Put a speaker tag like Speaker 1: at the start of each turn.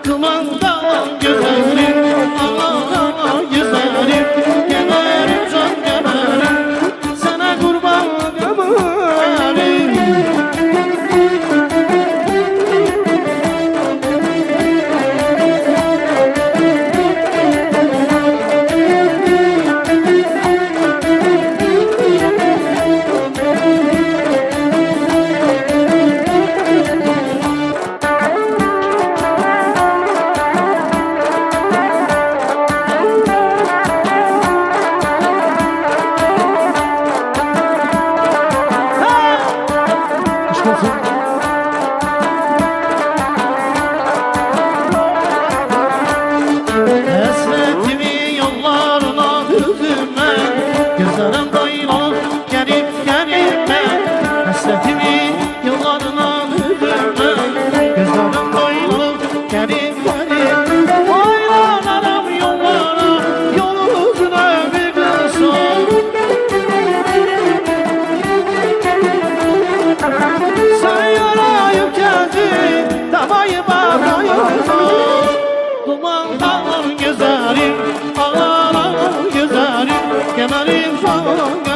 Speaker 1: Dumandan güzelim, Allah güzelim, geberim can geberim, sana kurban geberim. Hasretimi yollarına düzdüm ben, gözlerim doyuyor gelip gelip ben. Hasretimi yollarına düzdüm ben, gözlerim doyuyor gelip gelip. Aylanarım yollara, yol uzuna bir kısa. Sen yarayıp geldin, tabayı bakayım. Dumandan güzelim, ağlar güzelim, geberim sana.